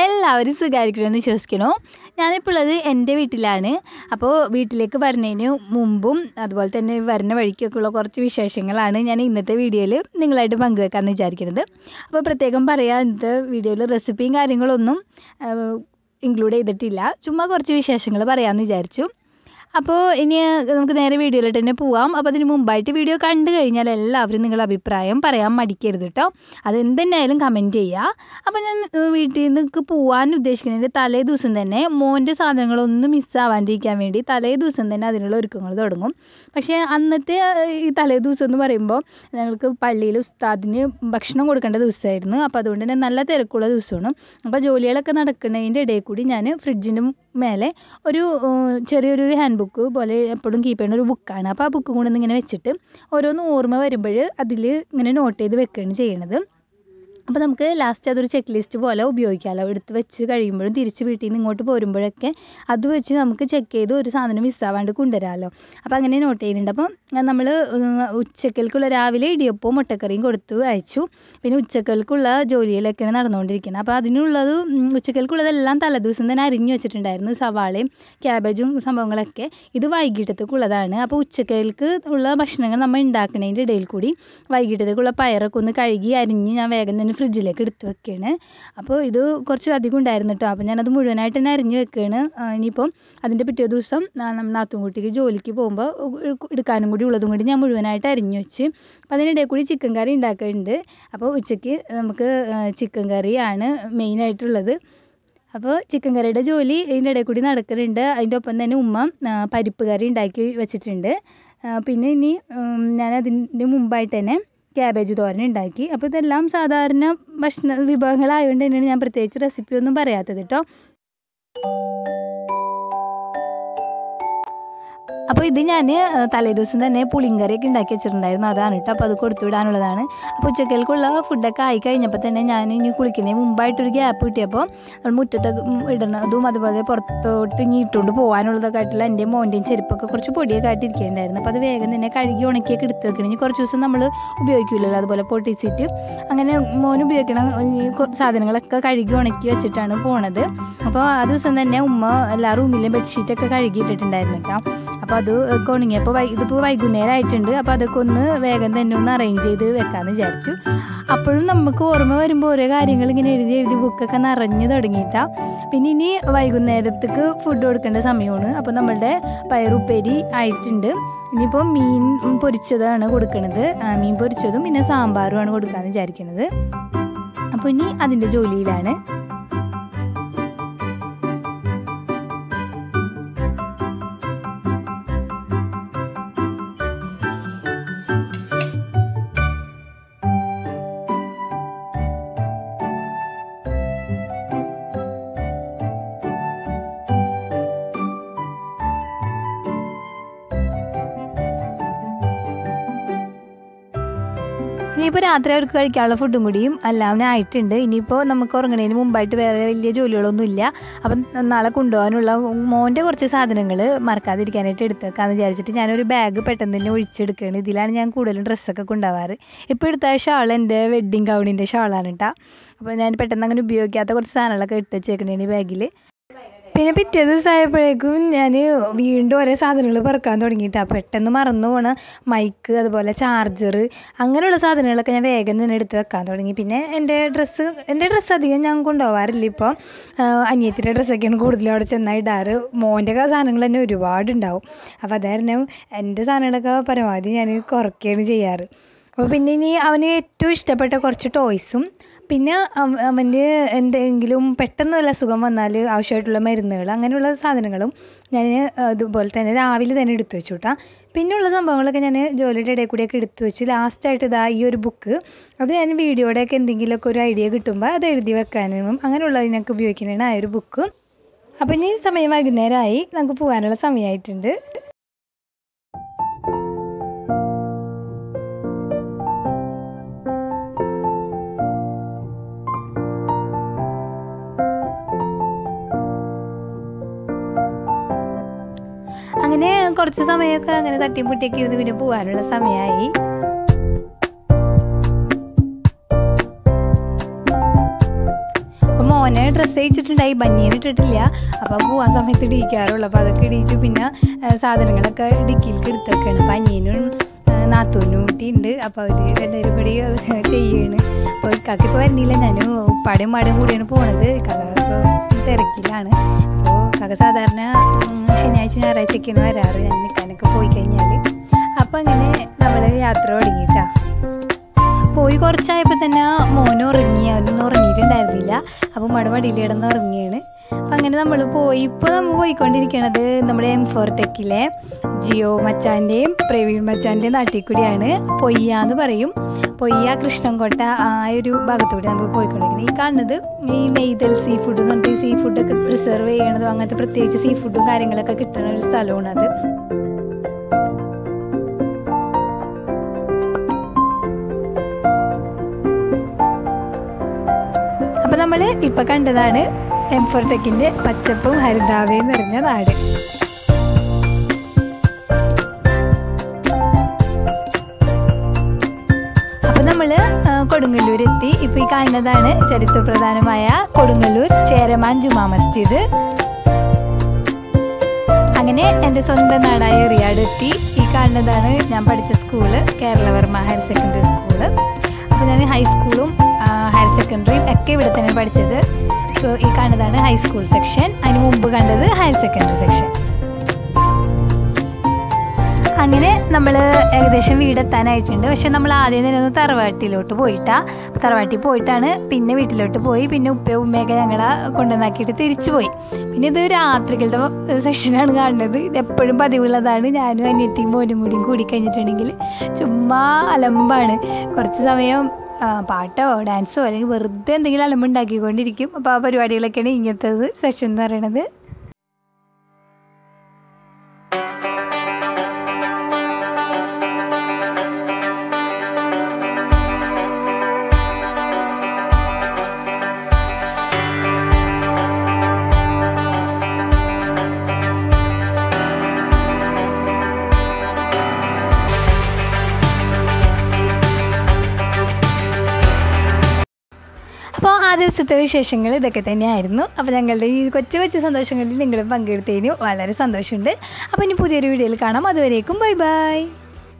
എല്ലാവരും സുഖമായിരിക്കണമെന്ന് വിശ്വസിക്കുന്നു. ഞാനിപ്പോൾ ഉള്ളത് എൻ്റെ വീട്ടിലാണ്. അപ്പോൾ വീട്ടിലേക്ക് വരുന്നതിന് മുമ്പും അതുപോലെ തന്നെ വരുന്ന വഴിക്കൊക്കെ ഉള്ള കുറച്ച് വിശേഷങ്ങളാണ് ഞാൻ ഇന്നത്തെ വീഡിയോയിൽ നിങ്ങളായിട്ട് പങ്കുവെക്കാമെന്ന് വിചാരിക്കുന്നത്. അപ്പോൾ പ്രത്യേകം പറയാം, ഇന്നത്തെ വീഡിയോയിൽ റെസിപ്പിയും കാര്യങ്ങളൊന്നും ഇൻക്ലൂഡ് ചെയ്തിട്ടില്ല. ചുമ്മാ കുറച്ച് വിശേഷങ്ങൾ പറയാമെന്ന് വിചാരിച്ചു. അപ്പോൾ ഇനി നമുക്ക് നേരെ വീഡിയോയിലോട്ട് തന്നെ പോവാം. അപ്പോൾ അതിന് മുമ്പായിട്ട് വീഡിയോ കണ്ടു കഴിഞ്ഞാൽ എല്ലാവരും നിങ്ങളുടെ അഭിപ്രായം പറയാൻ മടിക്കരുത് കേട്ടോ. അതെന്തെന്നായാലും കമൻറ്റ് ചെയ്യുക. അപ്പോൾ ഞാൻ വീട്ടിൽ നിന്ന് പോകാൻ ഉദ്ദേശിക്കുന്നതിൻ്റെ തലേ ദിവസം തന്നെ മോൻ്റെ സാധനങ്ങളൊന്നും മിസ്സാവാണ്ടിരിക്കാൻ വേണ്ടി തലേ ദിവസം തന്നെ അതിനുള്ള ഒരുക്കങ്ങൾ തുടങ്ങും. പക്ഷേ അന്നത്തെ ഈ തലേ ദിവസം എന്ന് പറയുമ്പോൾ ഞങ്ങൾക്ക് പള്ളിയിൽ ഉസ്താദിന് ഭക്ഷണം കൊടുക്കേണ്ട ദിവസമായിരുന്നു. അപ്പോൾ അതുകൊണ്ട് തന്നെ നല്ല തിരക്കുള്ള ദിവസമാണ്. അപ്പോൾ ജോലികളൊക്കെ നടക്കുന്നതിൻ്റെ ഇടയിൽ കൂടി ഞാൻ ഫ്രിഡ്ജിൻ്റെ മേലെ ഒരു ചെറിയൊരു ഹാൻഡ് ബുക്ക് പോലെ എപ്പോഴും കീപ്പ് ചെയ്യുന്ന ഒരു ബുക്കാണ്. അപ്പോൾ ആ ബുക്ക് കൊണ്ടൊന്ന് ഇങ്ങനെ വെച്ചിട്ട് ഓരോന്ന് ഓർമ്മ വരുമ്പോൾ അതിൽ ഇങ്ങനെ നോട്ട് ചെയ്ത് വെക്കുകയാണ് ചെയ്യണത്. അപ്പോൾ നമുക്ക് ലാസ്റ്റ് അതൊരു ചെക്ക് ലിസ്റ്റ് പോലെ ഉപയോഗിക്കാമല്ലോ. എടുത്ത് വെച്ച് കഴിയുമ്പോഴും തിരിച്ച് വീട്ടിൽ നിന്ന് ഇങ്ങോട്ട് പോരുമ്പോഴൊക്കെ അത് വെച്ച് നമുക്ക് ചെക്ക് ചെയ്ത് ഒരു സാധനം മിസ്സാവാണ്ട് കൊണ്ടുവരാമല്ലോ. അപ്പോൾ അങ്ങനെ നോട്ട് ചെയ്യുന്നുണ്ട്. അപ്പം നമ്മൾ ഉച്ചക്കൽക്കുള്ള രാവിലെ ഇടിയപ്പവും മുട്ടക്കറിയും കൊടുത്ത് അയച്ചു. പിന്നെ ഉച്ചക്കൽക്കുള്ള ജോലിയിലൊക്കെയാണ് നടന്നുകൊണ്ടിരിക്കുന്നത്. അപ്പോൾ അതിനുള്ളത് ഉച്ചക്കൽക്കുള്ളതെല്ലാം തലേദിവസം തന്നെ അരിഞ്ഞു വെച്ചിട്ടുണ്ടായിരുന്നു. സവാളയും ക്യാബേജും സംഭവങ്ങളൊക്കെ. ഇത് വൈകിട്ടത്തേക്കുള്ളതാണ്. അപ്പോൾ ഉച്ചക്കൽക്ക് ഉള്ള ഭക്ഷണങ്ങൾ നമ്മൾ ഉണ്ടാക്കുന്നതിൻ്റെ ഇടയിൽ കൂടി വൈകിട്ടത്തേക്കുള്ള പയറൊക്കെ ഒന്ന് കഴുകി അരിഞ്ഞ് ഞാൻ വേഗം തന്നെ ഫ്രിഡ്ജിലേക്ക് എടുത്ത് വെക്കുകയാണ്. അപ്പോൾ ഇത് കുറച്ച് അധികം ഉണ്ടായിരുന്നു കേട്ടോ. അപ്പോൾ ഞാനത് മുഴുവനായിട്ട് തന്നെ അരിഞ്ഞ് വെക്കുകയാണ്. ഇനിയിപ്പം അതിൻ്റെ പിറ്റേ ദിവസം നാത്തൂൻകുട്ടിക്ക് ജോലിക്ക് പോകുമ്പോൾ എടുക്കാനും കൂടി ഉള്ളതും കൂടി ഞാൻ മുഴുവനായിട്ട് അരിഞ്ഞു വെച്ച്. അപ്പോൾ അതിനിടയിൽ കൂടി ചിക്കൻ കറി ഉണ്ടാക്കുന്നുണ്ട്. അപ്പോൾ ഉച്ചയ്ക്ക് നമുക്ക് ചിക്കൻ കറിയാണ് മെയിനായിട്ടുള്ളത്. അപ്പോൾ ചിക്കൻ കറിയുടെ ജോലി ഇതിൻ്റെ ഇടയിൽ കൂടി നടക്കുന്നുണ്ട്. അതിൻ്റെ ഒപ്പം തന്നെ ഉമ്മ പരിപ്പ് കറി ഉണ്ടാക്കി വെച്ചിട്ടുണ്ട്. പിന്നെ ഇനി ഞാൻ അതിൻ്റെ മുമ്പായിട്ട് തന്നെ ക്യാബേജ് തോരൻ ഉണ്ടാക്കി. അപ്പോൾ ഇതെല്ലാം സാധാരണ ഭക്ഷണ വിഭവങ്ങളായതുകൊണ്ട് തന്നെയാണ് ഞാൻ പ്രത്യേകിച്ച് റെസിപ്പി ഒന്നും പറയാത്തത് കേട്ടോ. അപ്പോൾ ഇത് ഞാൻ തലേദിവസം തന്നെ പുളിങ്കറിയൊക്കെ ഉണ്ടാക്കി വെച്ചിട്ടുണ്ടായിരുന്നു. അതാണ് കേട്ടോ. അപ്പോൾ അത് കൊടുത്തു വിടാനുള്ളതാണ്. അപ്പോൾ ഉച്ചക്കൽക്കുള്ള ഫുഡൊക്കെ ആയി കഴിഞ്ഞപ്പോൾ തന്നെ ഞാൻ ഇനി കുളിക്കുന്നതിന് മുമ്പായിട്ടൊരു ഗ്യാപ്പ് കിട്ടിയപ്പോൾ നമ്മൾ മുറ്റത്തൊക്കെ ഇടുന്നതും അതുപോലെ പുറത്തോട്ട് ഇനി ഇട്ടുകൊണ്ട് പോകാനുള്ളതൊക്കെ ആയിട്ടുള്ള എൻ്റെ മോൻ്റെയും ചെരുപ്പൊക്കെ കുറച്ച് പൊടിയൊക്കെ ആയിട്ട് ഇരിക്കുന്നുണ്ടായിരുന്നു. അപ്പോൾ അത് വേഗം തന്നെ കഴുകി ഉണക്കിയൊക്കെ എടുത്ത് വെക്കണം. ഇനി കുറച്ച് ദിവസം നമ്മൾ ഉപയോഗിക്കില്ലല്ലോ. അതുപോലെ പൊട്ടിച്ചിട്ട് അങ്ങനെ മോൻ ഉപയോഗിക്കണം സാധനങ്ങളൊക്കെ കഴുകി ഉണക്കി വെച്ചിട്ടാണ് പോണത്. അപ്പോൾ ആ ദിവസം തന്നെ ഉമ്മ എല്ലാ റൂമിലെയും ബെഡ്ഷീറ്റൊക്കെ കഴുകിയിട്ടിട്ടുണ്ടായിരുന്നു കേട്ടോ. അപ്പോൾ അത് ഉണങ്ങിയപ്പോൾ ഇതിപ്പോൾ വൈകുന്നേരം ആയിട്ടുണ്ട്. അപ്പോൾ അതൊക്കെ ഒന്ന് വേഗം തന്നെ ഒന്ന് അറേഞ്ച് ചെയ്ത് വെക്കാമെന്ന് വിചാരിച്ചു. അപ്പോഴും നമുക്ക് ഓർമ്മ വരുമ്പോൾ ഓരോ കാര്യങ്ങൾ ഇങ്ങനെ എഴുതി ബുക്കൊക്കെ നിറഞ്ഞു തുടങ്ങിയിട്ടാണ്. പിന്നെ ഇനി വൈകുന്നേരത്തേക്ക് ഫുഡ് കൊടുക്കേണ്ട സമയമാണ്. അപ്പോൾ നമ്മളുടെ പയറുപ്പേരി ആയിട്ടുണ്ട്. ഇനിയിപ്പോൾ മീൻ പൊരിച്ചതാണ് കൊടുക്കുന്നത്. മീൻ പൊരിച്ചതും പിന്നെ സാമ്പാറുമാണ് കൊടുക്കാമെന്ന് വിചാരിക്കുന്നത്. അപ്പോൾ ഇനി അതിൻ്റെ ജോലിയിലാണ്. ഇനിയിപ്പോൾ രാത്രി അവർക്ക് കഴിക്കാനുള്ള ഫുഡും കൂടിയും എല്ലാം ആയിട്ടുണ്ട്. ഇനിയിപ്പോൾ നമുക്ക് ഉറങ്ങുന്നതിന് മുമ്പായിട്ട് വേറെ വലിയ ജോലികളൊന്നും ഇല്ല. അപ്പം നാളെ കൊണ്ടുപോകാനുള്ള മോൻ്റെ കുറച്ച് സാധനങ്ങൾ മറക്കാതിരിക്കാനായിട്ട് എടുത്ത് വെക്കാമെന്ന് വിചാരിച്ചിട്ട് ഞാനൊരു ബാഗ് പെട്ടെന്ന് തന്നെ ഒഴിച്ചെടുക്കുകയാണ്. ഇതിലാണ് ഞാൻ കൂടുതലും ഡ്രസ്സൊക്കെ കൊണ്ടുപോകാറ്. ഇപ്പോൾ എടുത്ത ഷാൾ എൻ്റെ വെഡ്ഡിങ് ഗൗണിൻ്റെ ഷാളാണ് കേട്ടോ. അപ്പോൾ ഞാൻ പെട്ടെന്ന് അങ്ങനെ ഉപയോഗിക്കാത്ത കുറച്ച് സാധനങ്ങളൊക്കെ ഇട്ട് വെച്ചേക്കണേന് ബാഗിൽ. പിന്നെ പിറ്റേ ദിവസമായപ്പോഴേക്കും ഞാൻ വീണ്ടും ഓരോ സാധനങ്ങൾ പറക്കാൻ തുടങ്ങിയിട്ടാണ്. പെട്ടെന്ന് മറന്നു പോണ മൈക്ക് അതുപോലെ ചാർജർ അങ്ങനെയുള്ള സാധനങ്ങളൊക്കെ ഞാൻ വേഗം തന്നെ എടുത്ത് വെക്കാൻ തുടങ്ങി. പിന്നെ എൻ്റെ ഡ്രസ്സ് അധികം ഞാൻ കൊണ്ടുപോകാറില്ല. ഇപ്പോൾ അനിയത്തിൻ്റെ ഡ്രസ്സൊക്കെയാണ് കൂടുതലും അവിടെ ചെന്നാൽ ഇടാറ്. മോൻ്റെ സാധനങ്ങൾ തന്നെ ഒരുപാടുണ്ടാവും. അപ്പോൾ അതായിരുന്നു എൻ്റെ സാധനങ്ങളൊക്കെ പരമാവധി ഞാൻ കുറയ്ക്കുകയാണ് ചെയ്യാറ്. അപ്പോൾ പിന്നെ ഇനി അവന് ഏറ്റവും ഇഷ്ടപ്പെട്ട കുറച്ച് ടോയ്സും പിന്നെ അവൻ്റെ എന്തെങ്കിലും പെട്ടെന്ന് വല്ല അസുഖം വന്നാൽ ആവശ്യമായിട്ടുള്ള മരുന്നുകൾ അങ്ങനെയുള്ള സാധനങ്ങളും ഞാൻ അതുപോലെ തന്നെ രാവിലെ തന്നെ എടുത്തു വെച്ചു കേട്ടോ. പിന്നെയുള്ള സംഭവങ്ങളൊക്കെ ഞാൻ ജോലിയുടെ ഇടയിൽ കൂടിയൊക്കെ എടുത്തു വെച്ച് ലാസ്റ്റായിട്ട് ഇതാ ഈ ഒരു ബുക്ക് അത് ഞാൻ വീഡിയോയുടെയൊക്കെ എന്തെങ്കിലുമൊക്കെ ഒരു ഐഡിയ കിട്ടുമ്പോൾ അത് എഴുതി വെക്കാനും അങ്ങനെയുള്ളതിനൊക്കെ ഉപയോഗിക്കുന്നതാണ് ആ ഒരു ബുക്ക്. അപ്പോൾ ഇനി സമയം വൈകുന്നേരമായി, നമുക്ക് പോകാനുള്ള സമയമായിട്ടുണ്ട്. അങ്ങനെ കുറച്ച് സമയമൊക്കെ അങ്ങനെ തട്ടിയും പൊട്ടിയൊക്കെ ഇരുന്ന് പിന്നെ പോകാനുള്ള സമയമായി. അപ്പോൾ മോനെ ഡ്രസ്സ് അയച്ചിട്ടുണ്ടായി, ബനിയൻ ഇട്ടിട്ടില്ല. അപ്പോൾ പോകാൻ സമയത്ത് ഇടിക്കാറുള്ളൂ. അപ്പോൾ അതൊക്കെ ഇടിച്ചു. പിന്നെ സാധനങ്ങളൊക്കെ ഡിക്കിലേക്ക് എടുത്തൊക്കെയാണ്. അപ്പം അനിയനും നാത്തൂനും ഊട്ടിയുണ്ട്. അപ്പോൾ അവർ രണ്ടുപേരും കൂടി ചെയ്യാണ്. അപ്പോൾ ഇക്കാക്ക് ഇപ്പോൾ വരുന്നില്ല, ഞാനും ഉപ്പാടേയും ഉമ്മാടേയും കൂടിയാണ് പോണത്. ഇക്കാക്ക ഇപ്പോൾ തിരക്കിലാണ്. അപ്പോൾ ഇക്കാക്ക സാധാരണ ശനിയാഴ്ച ഞായറാഴ്ചയൊക്കെയാണ് വരാറ്, ഞാൻ നിൽക്കാനൊക്കെ പോയി കഴിഞ്ഞാൽ. അപ്പം അങ്ങനെ നമ്മൾ യാത്ര തുടങ്ങിയിട്ടാ. പോയി കുറച്ചായപ്പോൾ തന്നെ മോനും ഉറങ്ങി, അവനൊന്നും ഉറങ്ങിയിട്ടുണ്ടായിരുന്നില്ല. അപ്പോൾ മടിയിൽ കിടന്ന് ഉറങ്ങിയാണ്. അപ്പം അങ്ങനെ നമ്മൾ പോയി. ഇപ്പോൾ നമ്മൾ പോയിക്കൊണ്ടിരിക്കണത് നമ്മുടെ M4 ടെക്കിലെ ജിയോ മച്ചാൻ്റെയും പ്രവീൺ മച്ചാൻ്റെയും നാട്ടിൽ കൂടിയാണ്. പൊയ്യാന്ന് പറയും. പൊയ്യ കൃഷ്ണൻകോട്ട ആ ഒരു ഭാഗത്തൂടെ നമ്മൾ പോയിക്കൊണ്ടിരിക്കുന്നത്. ഈ കാണുന്നത് ഈ നെയ്തൽ സീ ഫുഡ് എന്ന് പറഞ്ഞിട്ട് സീ ഫുഡൊക്കെ പ്രിസർവ് ചെയ്യണതും അങ്ങനത്തെ പ്രത്യേകിച്ച് സീ ഫുഡും കാര്യങ്ങളൊക്കെ കിട്ടുന്ന ഒരു സ്ഥലമാണ് അത്. അപ്പം നമ്മൾ ഇപ്പം കണ്ടതാണ് M4 ടെക്കിൻ്റെ പച്ചപ്പും ഹരിതാവയും നിറഞ്ഞ നാട്. അപ്പം നമ്മൾ കൊടുങ്ങല്ലൂർ എത്തി. ഇപ്പം ഈ കാണുന്നതാണ് ചരിത്രപ്രധാനമായ കൊടുങ്ങല്ലൂർ ചേരമാൻ ജുമാ മസ്ജിദ്. അങ്ങനെ എൻ്റെ സ്വന്തം നാടായ എറിയാട് എത്തി. ഈ കാണുന്നതാണ് ഞാൻ പഠിച്ച school, Keralavarma higher secondary school. അപ്പോൾ ഞാൻ ഹൈസ്കൂളും ഹയർ സെക്കൻഡറിയും ഒക്കെ ഇവിടെ തന്നെ പഠിച്ചത്. ഇപ്പോൾ ഈ കാണുന്നതാണ് ഹൈസ്കൂൾ സെക്ഷൻ, അതിന് മുമ്പ് കണ്ടത് ഹയർ സെക്കൻഡറി സെക്ഷൻ. അങ്ങനെ നമ്മൾ ഏകദേശം വീടെത്താനായിട്ടുണ്ട്. പക്ഷെ നമ്മൾ ആദ്യം തന്നെ ഒന്ന് തറവാട്ടിലോട്ട് തറവാട്ടിൽ പോയിട്ടാണ് പിന്നെ വീട്ടിലോട്ട് പോയി. പിന്നെ ഉമ്മയൊക്കെ ഞങ്ങളെ കൊണ്ടുവന്നാക്കിയിട്ട് തിരിച്ചു പോയി. പിന്നെ ഇത് രാത്രികളുടെ സെക്ഷനാണ് കാണുന്നത്. ഇത് എപ്പോഴും പതിവുള്ളതാണ്. ഞാനും അനിയത്തിയും മോനും കൂടി കഴിഞ്ഞിട്ടുണ്ടെങ്കിൽ ചുമ്മാ അലമ്പാണ്. കുറച്ച് സമയം പാട്ടോ ഡാൻസോ അല്ലെങ്കിൽ വെറുതെ എന്തെങ്കിലും അലമ്പുണ്ടാക്കിക്കൊണ്ടിരിക്കും. അപ്പോൾ ആ പരിപാടികളൊക്കെയാണ് ഇങ്ങനത്തെ സെഷൻ എന്ന് പറയണത്. അപ്പോൾ ആ ദിവസത്തെ വിശേഷങ്ങൾ ഇതൊക്കെ തന്നെയായിരുന്നു. അപ്പോൾ ഞങ്ങളുടെ ഈ കൊച്ചു സന്തോഷങ്ങളിൽ നിങ്ങൾ പങ്കെടുത്തതിന് വളരെ സന്തോഷമുണ്ട്. അപ്പോൾ ഇനി പുതിയൊരു വീഡിയോയിൽ കാണാം. അതുവരേക്കും ബൈ ബൈ.